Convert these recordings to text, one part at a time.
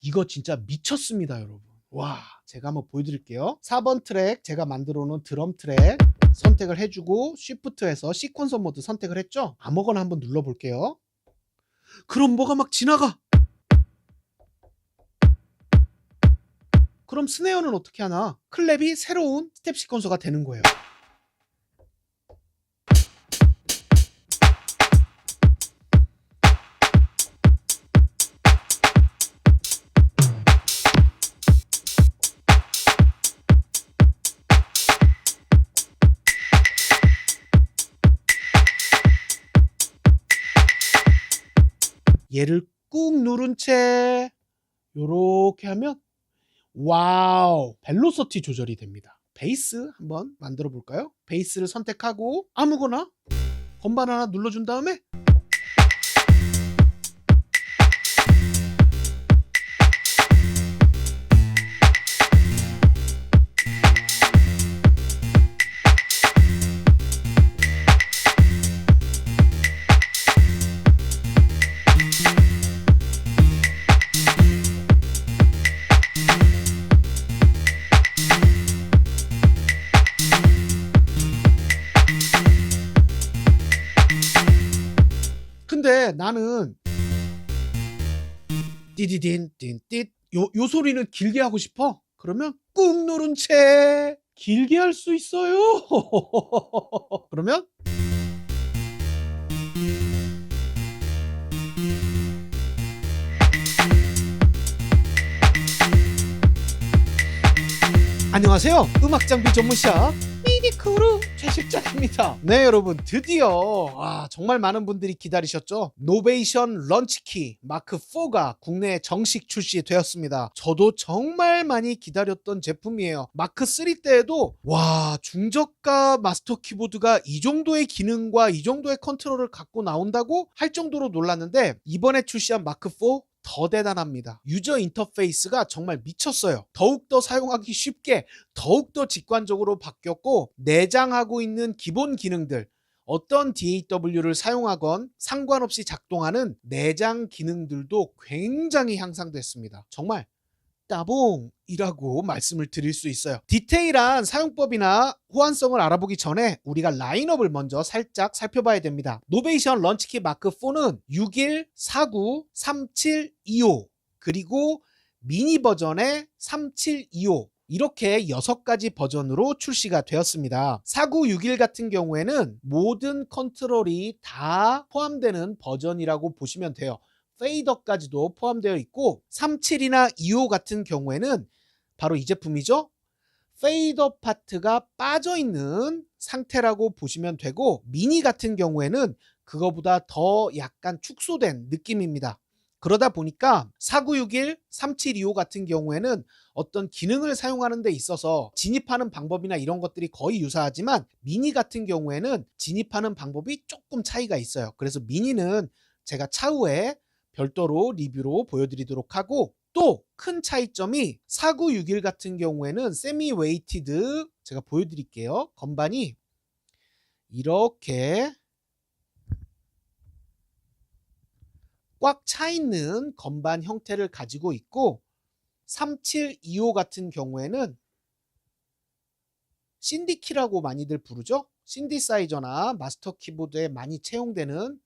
이거 진짜 미쳤습니다, 여러분. 와, 제가 한번 보여드릴게요. 4번 트랙 제가 만들어 놓은 드럼 트랙 선택을 해주고 쉬프트에서 시퀀서 모드 선택을 했죠. 아무거나 한번 눌러볼게요. 그럼 뭐가 막 지나가. 그럼 스네어는 어떻게 하나? 클랩이 새로운 스텝 시퀀서가 되는 거예요. 얘를 꾹 누른 채 요렇게 하면 와우, 벨로시티 조절이 됩니다. 베이스 한번 만들어 볼까요? 베이스를 선택하고 아무거나 건반 하나 눌러준 다음에 근데 나는 띠디딘 띵띠 요 소리는 길게 하고 싶어. 그러면 꾹 누른 채 길게 할 수 있어요. 그러면 안녕하세요, 음악장비 전문샵 미니크루 최실장입니다. 네, 여러분, 드디어 정말 많은 분들이 기다리셨죠. 노베이션 런치키 마크 4가 국내에 정식 출시되었습니다. 저도 정말 많이 기다렸던 제품이에요. 마크 3 때에도 중저가 마스터 키보드가 이 정도의 기능과 이 정도의 컨트롤을 갖고 나온다고 할 정도로 놀랐는데, 이번에 출시한 마크 4 더 대단합니다. 유저 인터페이스가 정말 미쳤어요. 더욱더 사용하기 쉽게, 더욱더 직관적으로 바뀌었고, 내장하고 있는 기본 기능들, 어떤 DAW를 사용하건 상관없이 작동하는 내장 기능들도 굉장히 향상됐습니다. 정말 따봉이라고 말씀을 드릴 수 있어요. 디테일한 사용법이나 호환성을 알아보기 전에 우리가 라인업을 먼저 살짝 살펴봐야 됩니다. 노베이션 런치키 마크 4는 61, 49, 3725 그리고 미니 버전의 3725 이렇게 6가지 버전으로 출시가 되었습니다. 4961 같은 경우에는 모든 컨트롤이 다 포함되는 버전이라고 보시면 돼요. 페이더까지도 포함되어 있고, 37이나 25 같은 경우에는 바로 이 제품이죠. 페이더 파트가 빠져있는 상태라고 보시면 되고, 미니 같은 경우에는 그거보다 더 약간 축소된 느낌입니다. 그러다 보니까 4961, 3725 같은 경우에는 어떤 기능을 사용하는 데 있어서 진입하는 방법이나 이런 것들이 거의 유사하지만, 미니 같은 경우에는 진입하는 방법이 조금 차이가 있어요. 그래서 미니는 제가 차후에 별도로 리뷰로 보여드리도록 하고, 또 큰 차이점이 4961 같은 경우에는 세미 웨이티드, 제가 보여드릴게요. 건반이 이렇게 꽉 차 있는 건반 형태를 가지고 있고, 3725 같은 경우에는 신디키라고 많이들 부르죠. 신디사이저나 마스터 키보드에 많이 채용되는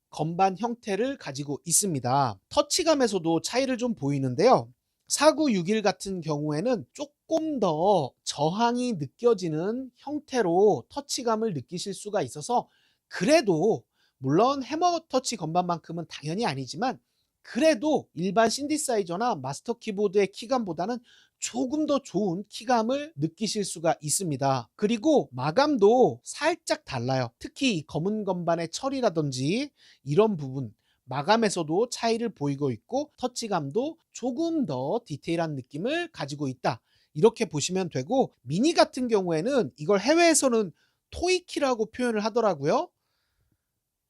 건반 형태를 가지고 있습니다. 터치감에서도 차이를 좀 보이는데요. 4961 같은 경우에는 조금 더 저항이 느껴지는 형태로 터치감을 느끼실 수가 있어서, 그래도 물론 해머 터치 건반만큼은 당연히 아니지만, 그래도 일반 신디사이저나 마스터 키보드의 키감보다는 조금 더 좋은 키감을 느끼실 수가 있습니다. 그리고 마감도 살짝 달라요. 특히 검은 건반의 처리라든지 이런 부분, 마감에서도 차이를 보이고 있고, 터치감도 조금 더 디테일한 느낌을 가지고 있다, 이렇게 보시면 되고, 미니 같은 경우에는 이걸 해외에서는 토이키라고 표현을 하더라고요.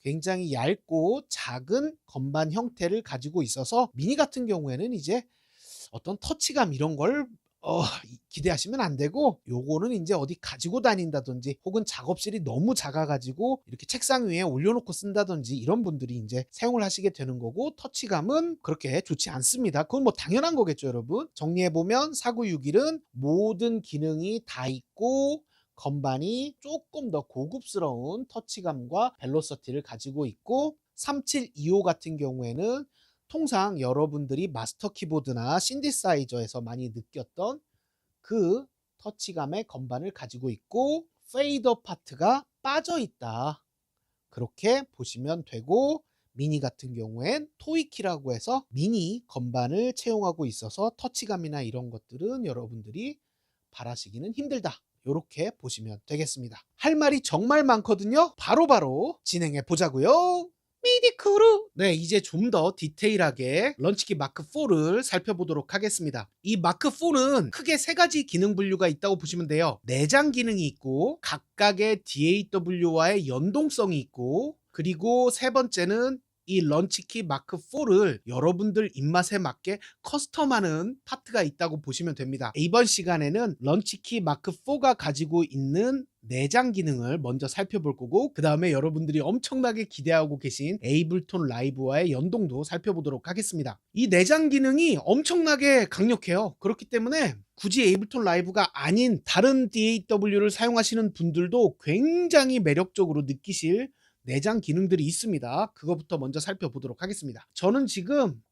굉장히 얇고 작은 건반 형태를 가지고 있어서, 미니 같은 경우에는 이제 어떤 터치감 이런 걸 기대하시면 안 되고, 요거는 이제 어디 가지고 다닌다든지 혹은 작업실이 너무 작아가지고 이렇게 책상 위에 올려놓고 쓴다든지 이런 분들이 이제 사용을 하시게 되는 거고, 터치감은 그렇게 좋지 않습니다. 그건 뭐 당연한 거겠죠, 여러분. 정리해보면 4961은 모든 기능이 다 있고 건반이 조금 더 고급스러운 터치감과 벨로서티를 가지고 있고, 3725 같은 경우에는 통상 여러분들이 마스터 키보드나 신디사이저에서 많이 느꼈던 그 터치감의 건반을 가지고 있고, 페이더 파트가 빠져 있다, 그렇게 보시면 되고, 미니 같은 경우엔 토이키라고 해서 미니 건반을 채용하고 있어서 터치감이나 이런 것들은 여러분들이 바라시기는 힘들다, 이렇게 보시면 되겠습니다. 할 말이 정말 많거든요. 바로바로 진행해 보자고요. 미디크루. 네, 이제 좀 더 디테일하게 런치키 마크4를 살펴보도록 하겠습니다. 이 마크4는 크게 세 가지 기능 분류가 있다고 보시면 돼요. 내장 기능이 있고, 각각의 DAW와의 연동성이 있고, 그리고 세 번째는 이 런치키 마크4를 여러분들 입맛에 맞게 커스텀하는 파트가 있다고 보시면 됩니다. 이번 시간에는 런치키 마크4가 가지고 있는 내장 기능을 먼저 살펴볼 거고, 그 다음에 여러분들이 엄청나게 기대하고 계신 에이블톤 라이브와의 연동도 살펴보도록 하겠습니다. 이 내장 기능이 엄청나게 강력해요. 그렇기 때문에 굳이 에이블톤 라이브가 아닌 다른 DAW를 사용하시는 분들도 굉장히 매력적으로 느끼실 내장 기능들이 있습니다. 그거부터 먼저 살펴보도록 하겠습니다. 저는 지금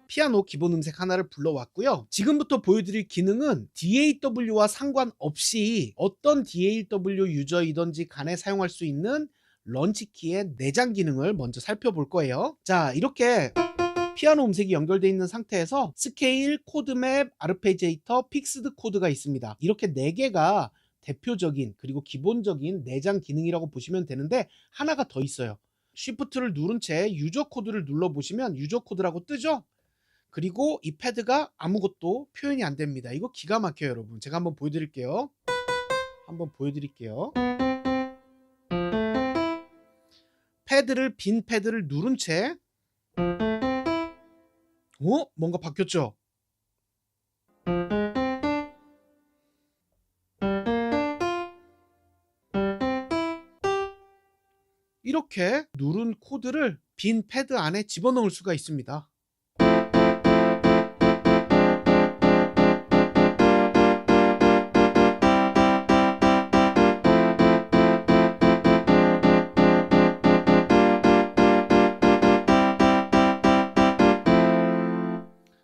피아노 기본 음색 하나를 불러왔고요. 지금부터 보여드릴 기능은 DAW와 상관없이 어떤 DAW 유저이든지 간에 사용할 수 있는 런치키의 내장 기능을 먼저 살펴볼 거예요. 자, 이렇게 피아노 음색이 연결되어 있는 상태에서 스케일, 코드맵, 아르페지에이터, 픽스드 코드가 있습니다. 이렇게 4개가 대표적인 그리고 기본적인 내장 기능이라고 보시면 되는데, 하나가 더 있어요. 쉬프트를 누른 채 유저 코드를 눌러보시면 유저 코드라고 뜨죠? 그리고 이 패드가 아무것도 표현이 안 됩니다. 이거 기가 막혀요, 여러분. 제가 한번 보여드릴게요. 빈 패드를 누른 채, 뭔가 바뀌었죠? 이렇게 누른 코드를 빈 패드 안에 집어넣을 수가 있습니다.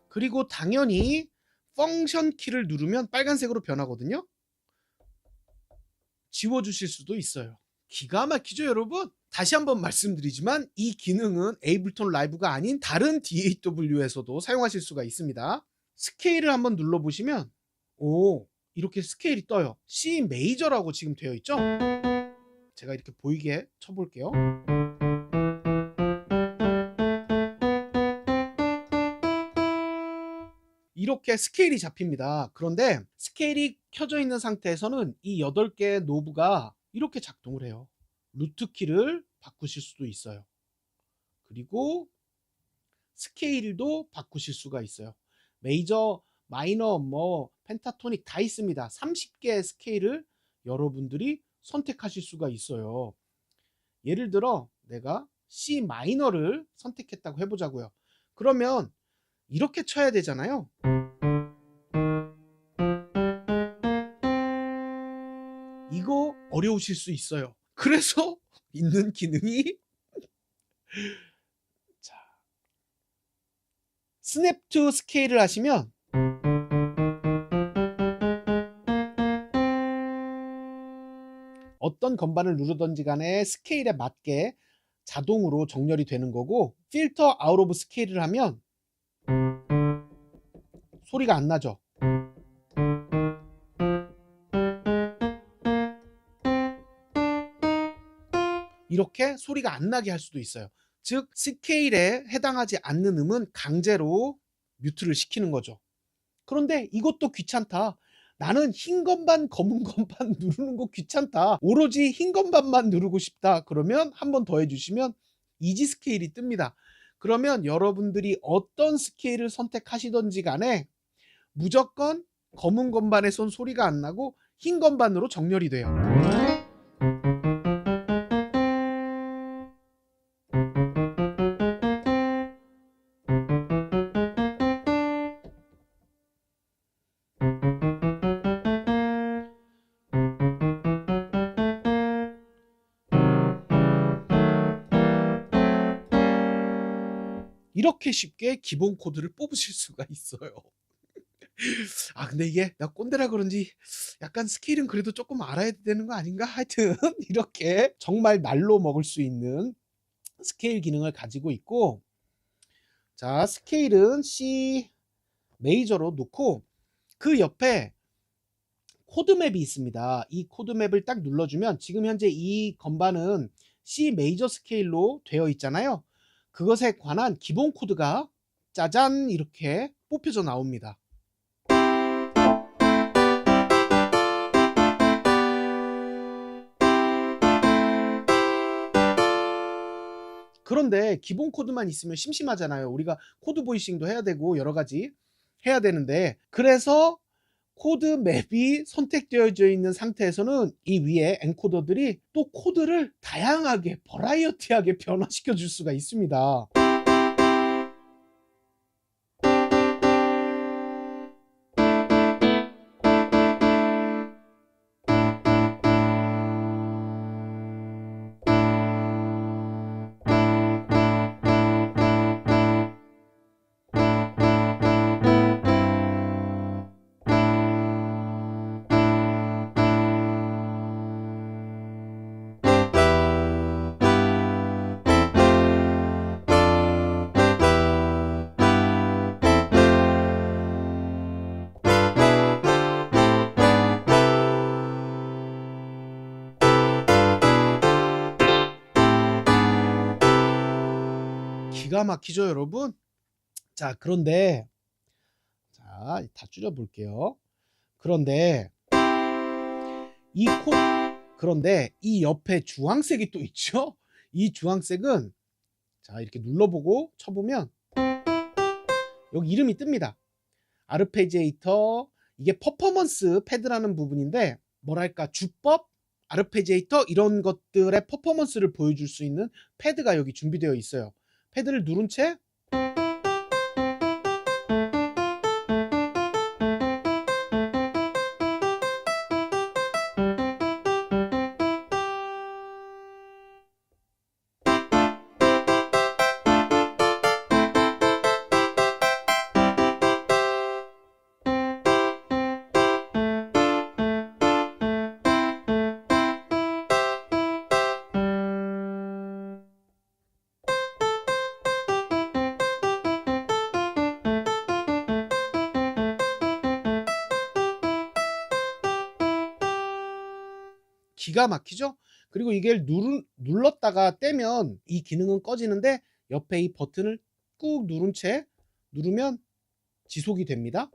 그리고 당연히 펑션 키를 누르면 빨간색으로 변하거든요. 지워주실 수도 있어요. 기가 막히죠, 여러분? 다시 한번 말씀드리지만 이 기능은 에이블톤 라이브가 아닌 다른 DAW에서도 사용하실 수가 있습니다. 스케일을 한번 눌러보시면 이렇게 스케일이 떠요. C 메이저라고 지금 되어 있죠? 제가 이렇게 보이게 쳐볼게요. 이렇게 스케일이 잡힙니다. 그런데 스케일이 켜져 있는 상태에서는 이 8개의 노브가 이렇게 작동을 해요. 루트 키를 바꾸실 수도 있어요. 그리고 스케일도 바꾸실 수가 있어요. 메이저, 마이너, 펜타토닉 다 있습니다. 30개의 스케일을 여러분들이 선택하실 수가 있어요. 예를 들어 내가 C 마이너를 선택했다고 해보자고요. 그러면 이렇게 쳐야 되잖아요. 이거 어려우실 수 있어요. 그래서 있는 기능이 자, 스냅 투 스케일을 하시면 어떤 건반을 누르든지 간에 스케일에 맞게 자동으로 정렬이 되는 거고, 필터 아웃 오브 스케일을 하면 소리가 안 나죠. 이렇게 소리가 안 나게 할 수도 있어요. 즉 스케일에 해당하지 않는 음은 강제로 뮤트를 시키는 거죠. 그런데 이것도 귀찮다. 나는 흰 건반, 검은 건반 누르는 거 귀찮다. 오로지 흰 건반만 누르고 싶다. 그러면 한 번 더 해주시면 이지 스케일이 뜹니다. 그러면 여러분들이 어떤 스케일을 선택하시던지 간에 무조건 검은 건반에선 소리가 안 나고 흰 건반으로 정렬이 돼요. 이렇게 쉽게 기본 코드를 뽑으실 수가 있어요. 근데 이게 나 꼰대라 그런지 약간 스케일은 그래도 조금 알아야 되는 거 아닌가? 하여튼 이렇게 정말 날로 먹을 수 있는 스케일 기능을 가지고 있고, 자, 스케일은 C 메이저로 놓고 그 옆에 코드맵이 있습니다. 이 코드맵을 딱 눌러주면 지금 현재 이 건반은 C 메이저 스케일로 되어 있잖아요. 그것에 관한 기본 코드가 짜잔 이렇게 뽑혀져 나옵니다. 그런데 기본 코드만 있으면 심심하잖아요. 우리가 코드 보이싱도 해야 되고 여러 가지 해야 되는데, 그래서 코드 맵이 선택되어져 있는 상태에서는 이 위에 엔코더들이 또 코드를 다양하게 버라이어티하게 변화시켜 줄 수가 있습니다. 기가 막히죠, 여러분? 자, 그런데 자, 다 줄여 볼게요. 그런데 이 코 그런데 이 옆에 주황색이 또 있죠? 이 주황색은 자, 이렇게 눌러보고 쳐보면 여기 이름이 뜹니다. 아르페지에이터. 이게 퍼포먼스 패드라는 부분인데, 뭐랄까 주법, 아르페지에이터 이런 것들의 퍼포먼스를 보여줄 수 있는 패드가 여기 준비되어 있어요. 패드를 누른 채 기가 막히죠? 그리고 이게 눌렀다가 떼면 이 기능은 꺼지는데, 옆에 이 버튼을 꾹 누른 채 누르면 지속이 됩니다.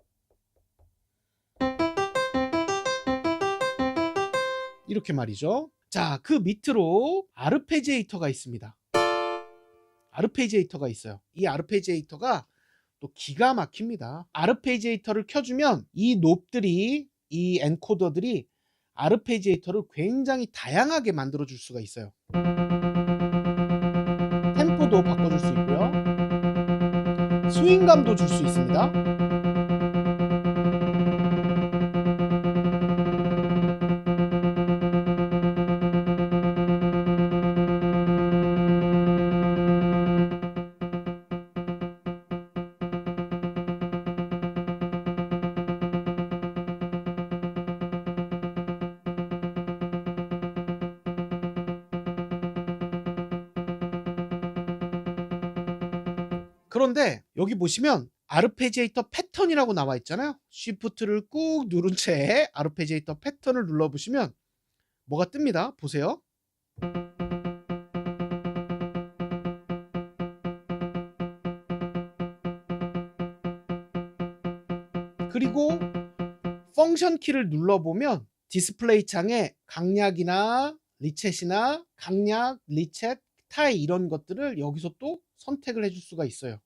이렇게 말이죠. 자, 그 밑으로 아르페지에이터가 있습니다. 아르페지에이터가 있어요. 이 아르페지에이터가 또 기가 막힙니다. 아르페지에이터를 켜주면 이 놉들이, 이 엔코더들이 아르페지에이터를 굉장히 다양하게 만들어 줄 수가 있어요. 템포도 바꿔줄 수 있고요, 스윙감도 줄 수 있습니다. 그런데 여기 보시면 아르페지에이터 패턴이라고 나와 있잖아요. 쉬프트를 꾹 누른 채 아르페지에이터 패턴을 눌러 보시면 뭐가 뜹니다. 보세요. 그리고 펑션 키를 눌러보면 디스플레이 창에 강약이나 리셋이나 강약, 리셋, 타이 이런 것들을 여기서 또 선택을 해줄 수가 있어요.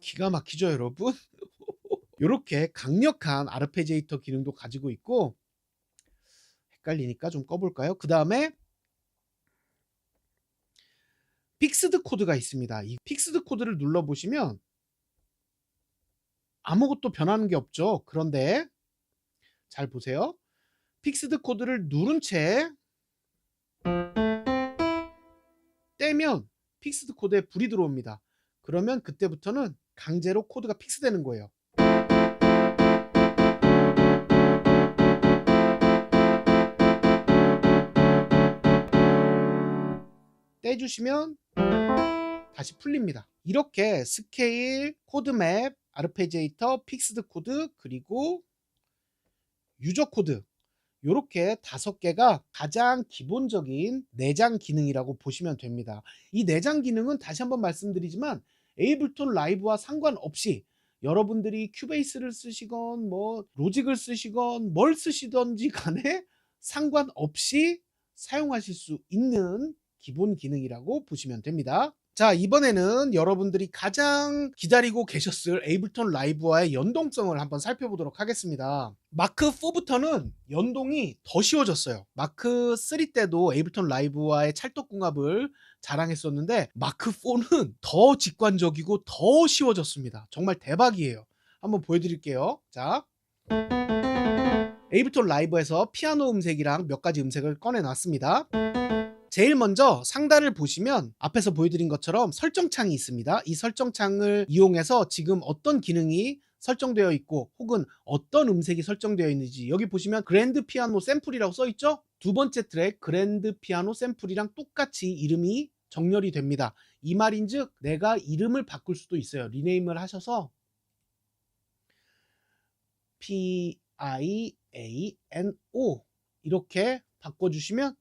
기가 막히죠, 여러분? 이렇게 강력한 아르페지에이터 기능도 가지고 있고, 헷갈리니까 좀 꺼볼까요? 그 다음에 픽스드 코드가 있습니다. 이 픽스드 코드를 눌러보시면 아무것도 변하는 게 없죠. 그런데 잘 보세요. 픽스드 코드를 누른 채 떼면 픽스드 코드에 불이 들어옵니다. 그러면 그때부터는 강제로 코드가 픽스되는 거예요. 떼주시면 다시 풀립니다. 이렇게 스케일, 코드맵, 아르페지에이터, 픽스드 코드, 그리고 유저 코드, 이렇게 5개가 가장 기본적인 내장 기능이라고 보시면 됩니다. 이 내장 기능은 다시 한번 말씀드리지만 에이블톤 라이브와 상관없이 여러분들이 큐베이스를 쓰시건 뭐 로직을 쓰시건 뭘 쓰시던지 간에 상관없이 사용하실 수 있는 기본 기능이라고 보시면 됩니다. 자, 이번에는 여러분들이 가장 기다리고 계셨을 에이블톤 라이브와의 연동성을 한번 살펴보도록 하겠습니다. 마크 4부터는 연동이 더 쉬워졌어요. 마크 3 때도 에이블톤 라이브와의 찰떡궁합을 자랑했었는데 마크 4는 더 직관적이고 더 쉬워졌습니다. 정말 대박이에요. 한번 보여드릴게요. 자, 에이블톤 라이브에서 피아노 음색이랑 몇 가지 음색을 꺼내놨습니다. 제일 먼저 상단을 보시면 앞에서 보여드린 것처럼 설정창이 있습니다. 이 설정창을 이용해서 지금 어떤 기능이 설정되어 있고 혹은 어떤 음색이 설정되어 있는지, 여기 보시면 그랜드 피아노 샘플이라고 써있죠. 두 번째 트랙 그랜드 피아노 샘플이랑 똑같이 이름이 정렬이 됩니다. 이 말인즉 내가 이름을 바꿀 수도 있어요. 리네임을 하셔서 PIANO 이렇게 바꿔주시면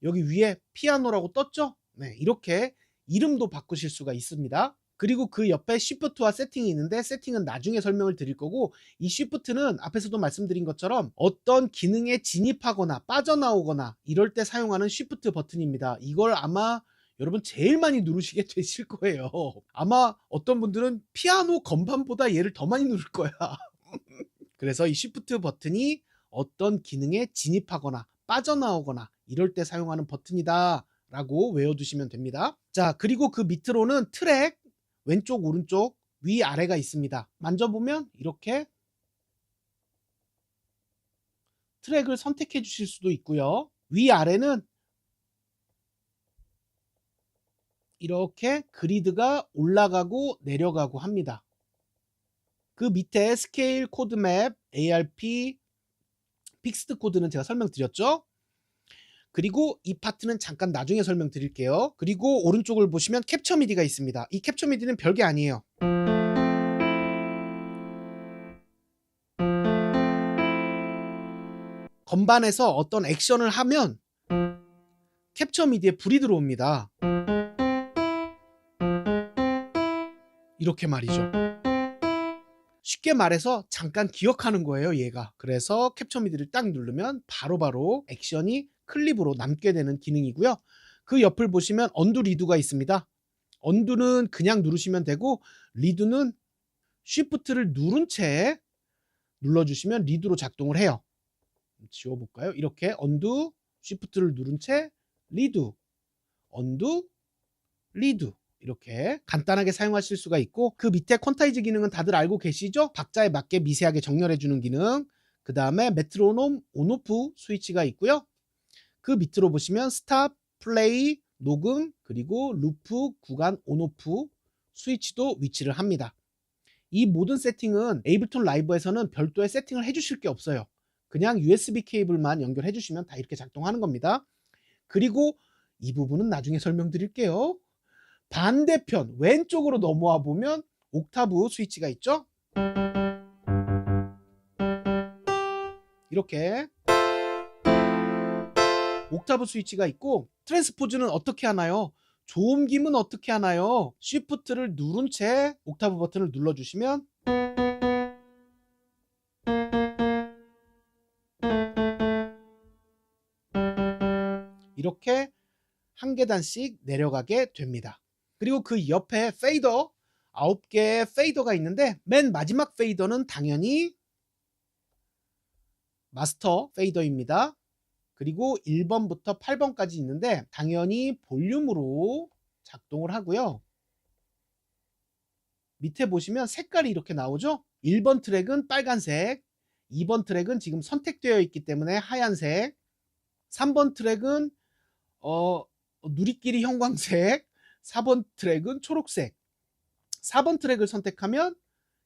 여기 위에 피아노라고 떴죠? 네, 이렇게 이름도 바꾸실 수가 있습니다. 그리고 그 옆에 쉬프트와 세팅이 있는데 세팅은 나중에 설명을 드릴 거고, 이 쉬프트는 앞에서도 말씀드린 것처럼 어떤 기능에 진입하거나 빠져나오거나 이럴 때 사용하는 쉬프트 버튼입니다. 이걸 아마 여러분 제일 많이 누르시게 되실 거예요. 아마 어떤 분들은 피아노 건반보다 얘를 더 많이 누를 거야. 그래서 이 쉬프트 버튼이 어떤 기능에 진입하거나 빠져나오거나 이럴 때 사용하는 버튼이다 라고 외워두시면 됩니다. 자, 그리고 그 밑으로는 트랙 왼쪽 오른쪽 위아래가 있습니다. 만져보면 이렇게 트랙을 선택해 주실 수도 있고요. 위아래는 이렇게 그리드가 올라가고 내려가고 합니다. 그 밑에 스케일, 코드맵, ARP, 픽스드 코드는 제가 설명드렸죠. 그리고 이 파트는 잠깐 나중에 설명드릴게요. 그리고 오른쪽을 보시면 캡처 미디가 있습니다. 이 캡처 미디는 별게 아니에요. 건반에서 어떤 액션을 하면 캡처 미디에 불이 들어옵니다. 이렇게 말이죠. 쉽게 말해서 잠깐 기억하는 거예요, 얘가. 그래서 캡처 미디를 딱 누르면 바로바로 액션이 클립으로 남게 되는 기능이고요. 그 옆을 보시면 언두 리두가 있습니다. 언두는 그냥 누르시면 되고, 리두는 쉬프트를 누른 채 눌러주시면 리두로 작동을 해요. 지워볼까요? 이렇게 언두, 쉬프트를 누른 채 리두, 언두, 리두, 이렇게 간단하게 사용하실 수가 있고, 그 밑에 퀀타이즈 기능은 다들 알고 계시죠? 박자에 맞게 미세하게 정렬해주는 기능, 그 다음에 메트로놈 온오프 스위치가 있고요. 그 밑으로 보시면 스탑, 플레이, 녹음, 그리고 루프, 구간 온오프 스위치도 위치를 합니다. 이 모든 세팅은 에이블톤 라이브에서는 별도의 세팅을 해주실 게 없어요. 그냥 USB 케이블만 연결해 주시면 다 이렇게 작동하는 겁니다. 그리고 이 부분은 나중에 설명드릴게요. 반대편 왼쪽으로 넘어와 보면 옥타브 스위치가 있죠. 이렇게 옥타브 스위치가 있고, 트랜스포즈는 어떻게 하나요? 조음김은 어떻게 하나요? 쉬프트를 누른 채 옥타브 버튼을 눌러주시면 이렇게 한 계단씩 내려가게 됩니다. 그리고 그 옆에 페이더 9개의 페이더가 있는데 맨 마지막 페이더는 당연히 마스터 페이더입니다. 그리고 1번부터 8번까지 있는데 당연히 볼륨으로 작동을 하고요. 밑에 보시면 색깔이 이렇게 나오죠. 1번 트랙은 빨간색, 2번 트랙은 지금 선택되어 있기 때문에 하얀색, 3번 트랙은 누리끼리 형광색, 4번 트랙은 초록색. 4번 트랙을 선택하면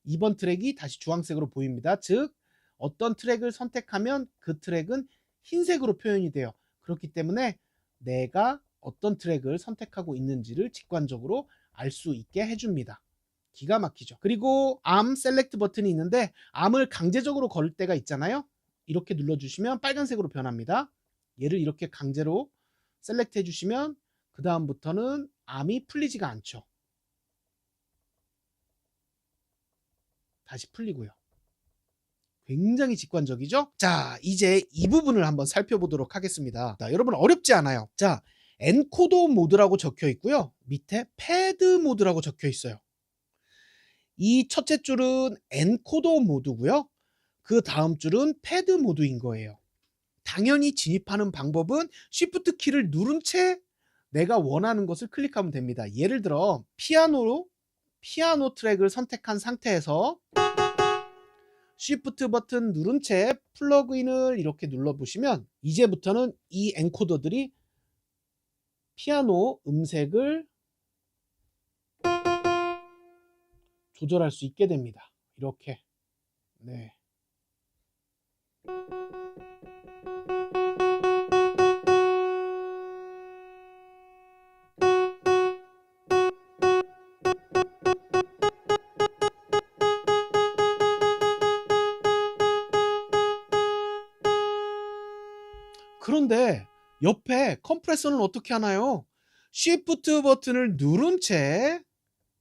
2번 트랙이 다시 주황색으로 보입니다. 즉 어떤 트랙을 선택하면 그 트랙은 흰색으로 표현이 돼요. 그렇기 때문에 내가 어떤 트랙을 선택하고 있는지를 직관적으로 알 수 있게 해줍니다. 기가 막히죠. 그리고 암 셀렉트 버튼이 있는데 암을 강제적으로 걸 때가 있잖아요. 이렇게 눌러주시면 빨간색으로 변합니다. 얘를 이렇게 강제로 셀렉트 해주시면 그 다음부터는 암이 풀리지가 않죠. 다시 풀리고요. 굉장히 직관적이죠? 자, 이제 이 부분을 한번 살펴보도록 하겠습니다. 자, 여러분 어렵지 않아요. 자, 엔코더 모드라고 적혀 있고요. 밑에 패드 모드라고 적혀 있어요. 이 첫째 줄은 엔코더 모드고요. 그 다음 줄은 패드 모드인 거예요. 당연히 진입하는 방법은 Shift 키를 누른 채 내가 원하는 것을 클릭하면 됩니다. 예를 들어 피아노 트랙을 선택한 상태에서 Shift 버튼 누른 채 플러그인을 이렇게 눌러보시면 이제부터는 이 엔코더들이 피아노 음색을 조절할 수 있게 됩니다. 이렇게. 네. 그런데 옆에 컴프레서는 어떻게 하나요? Shift 버튼을 누른 채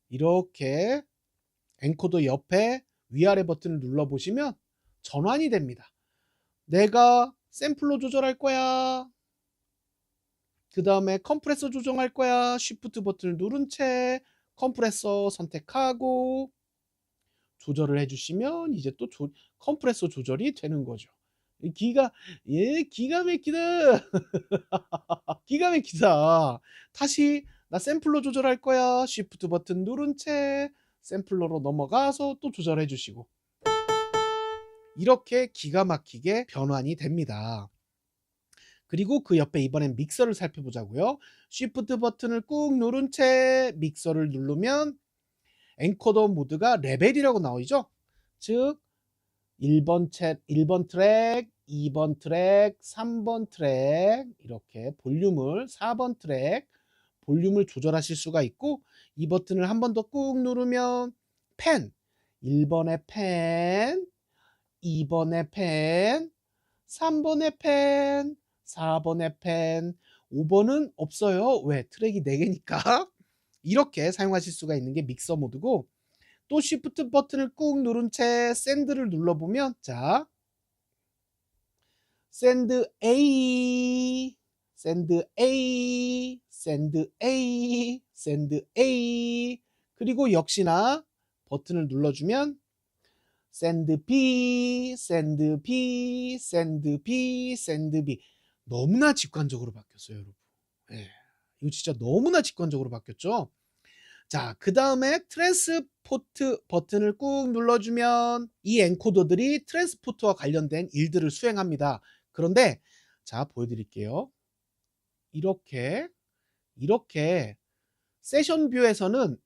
이렇게 엔코더 옆에 위아래 버튼을 눌러보시면 전환이 됩니다. 내가 샘플로 조절할 거야. 그 다음에 컴프레서 조정할 거야. Shift 버튼을 누른 채 컴프레서 선택하고 조절을 해주시면 이제 또 컴프레서 조절이 되는 거죠. 기가 막히다. 기가 막히다. 다시 나 샘플로 조절할 거야. Shift 버튼 누른 채 샘플러로 넘어가서 또 조절해 주시고 이렇게 기가 막히게 변환이 됩니다. 그리고 그 옆에 이번엔 믹서를 살펴보자고요. Shift 버튼을 꾹 누른 채 믹서를 누르면 엔코더 모드가 레벨이라고 나오죠. 즉 1번 트랙, 2번 트랙, 3번 트랙 이렇게 볼륨을 4번 트랙 볼륨을 조절하실 수가 있고 이 버튼을 한 번 더 꾹 누르면 펜 1번의 펜, 2번의 펜, 3번의 펜, 4번의 펜, 5번은 없어요. 왜? 트랙이 4개니까. 이렇게 사용하실 수가 있는 게 믹서 모드고 또 Shift 버튼을 꾹 누른 채 샌드를 눌러보면 자 샌드 A, 샌드 A, 샌드 A, 샌드 A 그리고 역시나 버튼을 눌러주면 샌드 B, 샌드 B, 샌드 B, 샌드 B 너무나 직관적으로 바뀌었어요, 여러분. 예, 이거 진짜 너무나 직관적으로 바뀌었죠. 자, 그 다음에 트랜스포트 버튼을 꾹 눌러주면 이 엔코더들이 트랜스포트와 관련된 일들을 수행합니다. 그런데 자, 보여드릴게요. 이렇게 세션 뷰에서는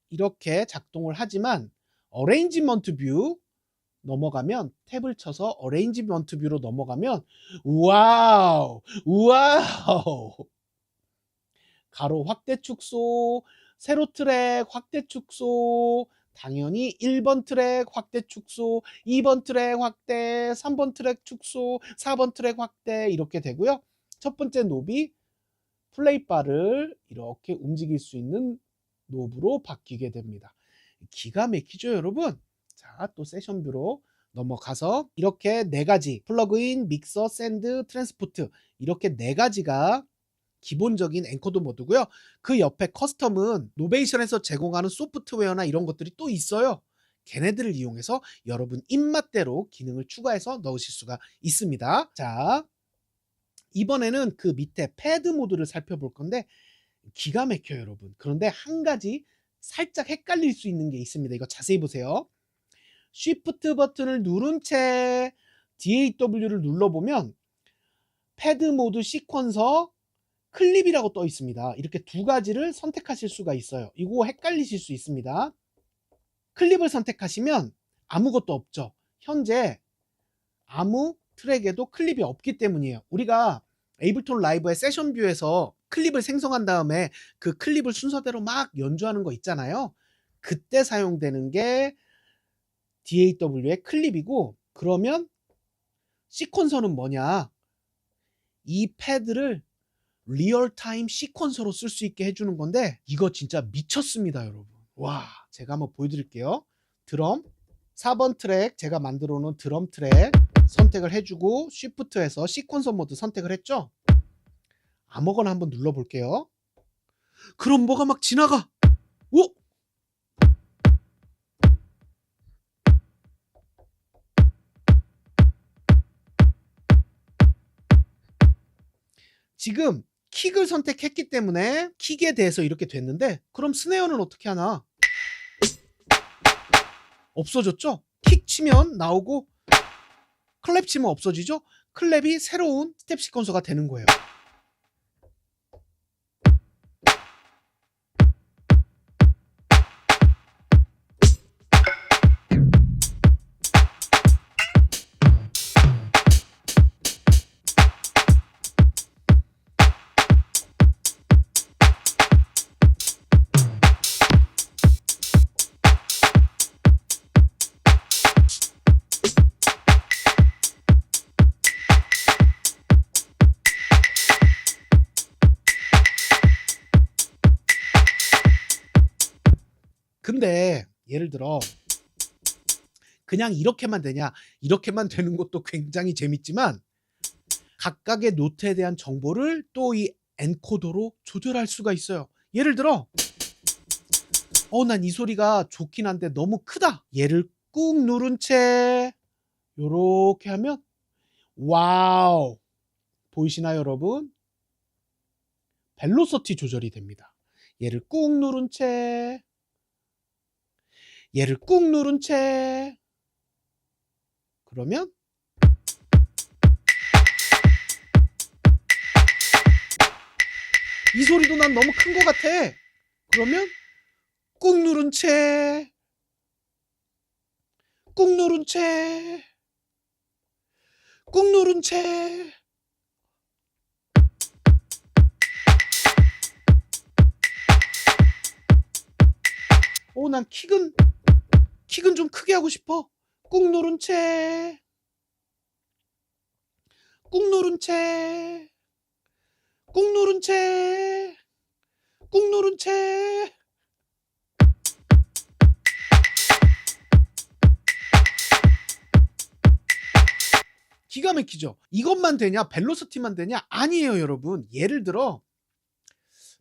이렇게 작동을 하지만 어레인지먼트 뷰 넘어가면 탭을 쳐서 어레인지먼트 뷰로 넘어가면 와우 가로 확대 축소, 세로 트랙 확대 축소, 당연히 1번 트랙 확대 축소, 2번 트랙 확대, 3번 트랙 축소, 4번 트랙 확대 이렇게 되고요. 첫 번째 노브이 플레이 바를 이렇게 움직일 수 있는 노브로 바뀌게 됩니다. 기가 막히죠, 여러분? 자, 또 세션 뷰로 넘어가서 이렇게 4가지 플러그인, 믹서, 샌드, 트랜스포트 이렇게 4가지가 기본적인 엔코더 모드고요. 그 옆에 커스텀은 노베이션에서 제공하는 소프트웨어나 이런 것들이 또 있어요. 걔네들을 이용해서 여러분 입맛대로 기능을 추가해서 넣으실 수가 있습니다. 자, 이번에는 그 밑에 패드 모드를 살펴볼 건데 기가 막혀요, 여러분. 그런데 한 가지 살짝 헷갈릴 수 있는 게 있습니다. 이거 자세히 보세요. 쉬프트 버튼을 누른 채 DAW를 눌러보면 패드 모드 시퀀서 클립이라고 떠 있습니다. 이렇게 두 가지를 선택하실 수가 있어요. 이거 헷갈리실 수 있습니다. 클립을 선택하시면 아무것도 없죠. 현재 아무 트랙에도 클립이 없기 때문이에요. 우리가 에이블톤 라이브의 세션 뷰에서 클립을 생성한 다음에 그 클립을 순서대로 막 연주하는 거 있잖아요. 그때 사용되는 게 DAW의 클립이고, 그러면 시퀀서는 뭐냐? 이 패드를 리얼타임 시퀀서로 쓸 수 있게 해주는 건데 이거 진짜 미쳤습니다, 여러분. 와, 제가 한번 보여드릴게요. 드럼 4번 트랙, 제가 만들어 놓은 드럼 트랙 선택을 해주고 쉬프트에서 시퀀서 모드 선택을 했죠. 아무거나 한번 눌러볼게요. 그럼 뭐가 막 지나가. 오! 지금 킥을 선택했기 때문에 킥에 대해서 이렇게 됐는데, 그럼 스네어는 어떻게 하나? 없어졌죠? 킥 치면 나오고 클랩 치면 없어지죠? 클랩이 새로운 스텝 시퀀서가 되는 거예요. 근데 예를 들어 그냥 이렇게만 되냐, 이렇게만 되는 것도 굉장히 재밌지만 각각의 노트에 대한 정보를 또 이 엔코더로 조절할 수가 있어요. 예를 들어 난 이 소리가 좋긴 한데 너무 크다. 얘를 꾹 누른 채 요렇게 하면 와우, 보이시나요 여러분? 벨로시티 조절이 됩니다. 얘를 꾹 누른 채, 얘를 꾹 누른 채, 그러면 이 소리도 난 너무 큰 것 같아. 그러면 꾹 누른 채, 꾹 누른 채, 꾹 누른 채. 난 킥은 좀 크게 하고 싶어. 꾹 누른 채, 꾹 누른 채, 꾹 누른 채, 꾹 누른 채. 기가 막히죠? 이것만 되냐? 벨로시티만 되냐? 아니에요, 여러분. 예를 들어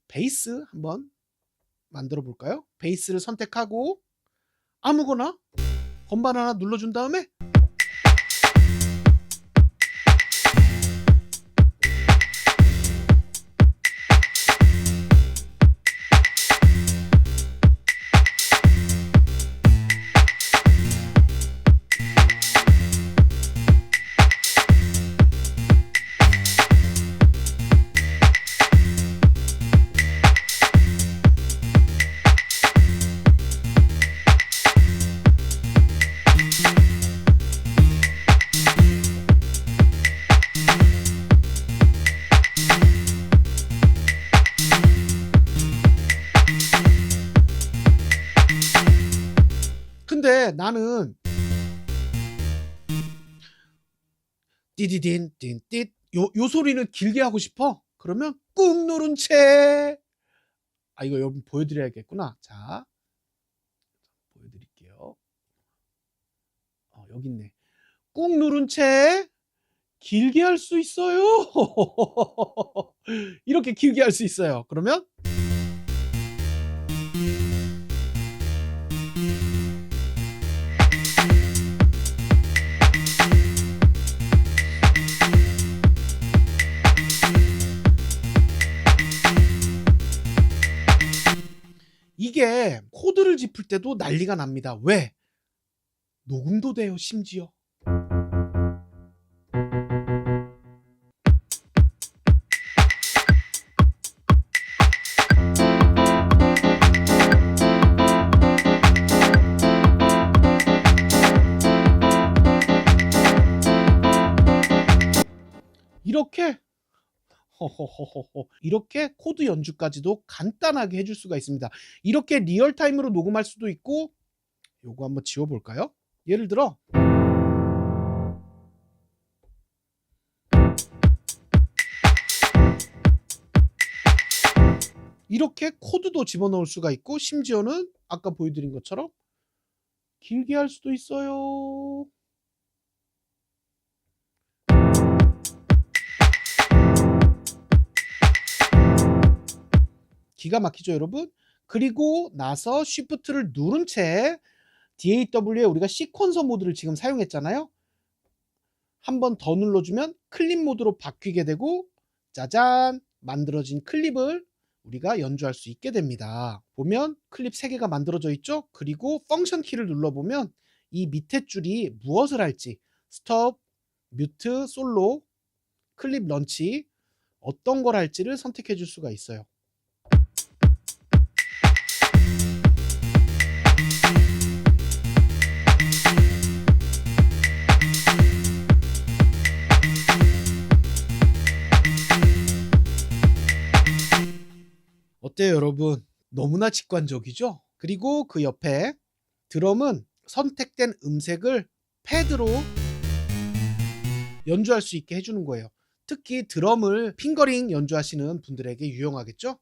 베이스 한번 만들어 볼까요? 베이스를 선택하고 아무거나 건반 하나 눌러준 다음에 근데 나는 띠디딘 띵띠 요 소리는 길게 하고 싶어. 그러면 꾹 누른 채. 이거 여러분 보여드려야겠구나. 자, 보여드릴게요. 여기 있네. 꾹 누른 채 길게 할 수 있어요. 이렇게 길게 할 수 있어요. 그러면 이게 코드를 짚을 때도 난리가 납니다. 왜? 녹음도 돼요, 심지어. 이렇게 허허허허 이렇게 코드 연주까지도 간단하게 해줄 수가 있습니다. 이렇게 리얼타임으로 녹음할 수도 있고, 요거 한번 지워볼까요? 예를 들어 이렇게 코드도 집어넣을 수가 있고, 심지어는 아까 보여드린 것처럼 길게 할 수도 있어요. 기가 막히죠, 여러분? 그리고 나서 쉬프트를 누른 채 DAW에 우리가 시퀀서 모드를 지금 사용했잖아요. 한 번 더 눌러주면 클립 모드로 바뀌게 되고, 짜잔! 만들어진 클립을 우리가 연주할 수 있게 됩니다. 보면 클립 3개가 만들어져 있죠? 그리고 펑션 키를 눌러보면 이 밑에 줄이 무엇을 할지, 스톱, 뮤트, 솔로, 클립 런치, 어떤 걸 할지를 선택해 줄 수가 있어요. 어때요, 여러분? 너무나 직관적이죠? 그리고 그 옆에 드럼은 선택된 음색을 패드로 연주할 수 있게 해주는 거예요. 특히 드럼을 핑거링 연주하시는 분들에게 유용하겠죠?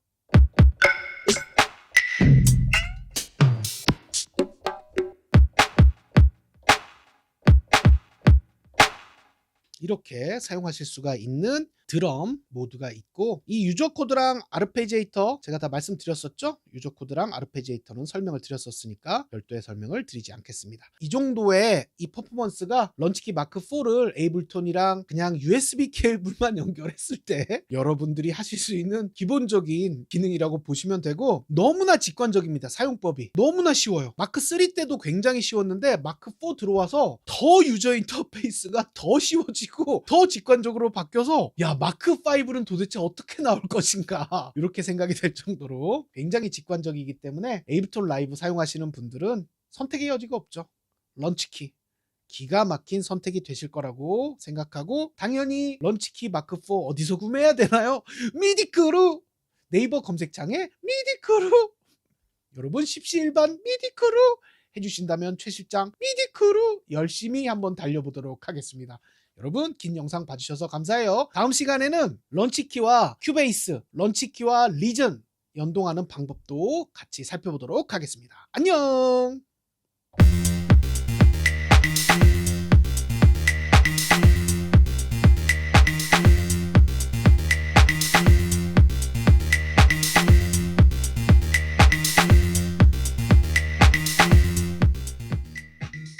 이렇게 사용하실 수가 있는 드럼 모드가 있고, 이 유저 코드랑 아르페지에이터 제가 다 말씀드렸었죠? 유저 코드랑 아르페지에이터는 설명을 드렸었으니까 별도의 설명을 드리지 않겠습니다. 이 정도의 이 퍼포먼스가 런치키 마크 4를 에이블톤이랑 그냥 USB 케이블만 연결했을 때 여러분들이 하실 수 있는 기본적인 기능이라고 보시면 되고, 너무나 직관적입니다. 사용법이 너무나 쉬워요. 마크 3 때도 굉장히 쉬웠는데 마크 4 들어와서 더 유저 인터페이스가 더 쉬워지고 더 직관적으로 바뀌어서, 야, 마크 5는 도대체 어떻게 나올 것인가, 이렇게 생각이 될 정도로 굉장히 직관적이기 때문에 에이블톤 라이브 사용하시는 분들은 선택의 여지가 없죠. 런치키 기가 막힌 선택이 되실 거라고 생각하고, 당연히 런치키 마크 4 어디서 구매해야 되나요? 미디크루! 네이버 검색창에 미디크루! 여러분 십시일반 미디크루 해주신다면 최 실장 미디크루 열심히 한번 달려보도록 하겠습니다. 여러분 긴 영상 봐주셔서 감사해요. 다음 시간에는 런치키와 큐베이스, 런치키와 리전 연동하는 방법도 같이 살펴보도록 하겠습니다. 안녕.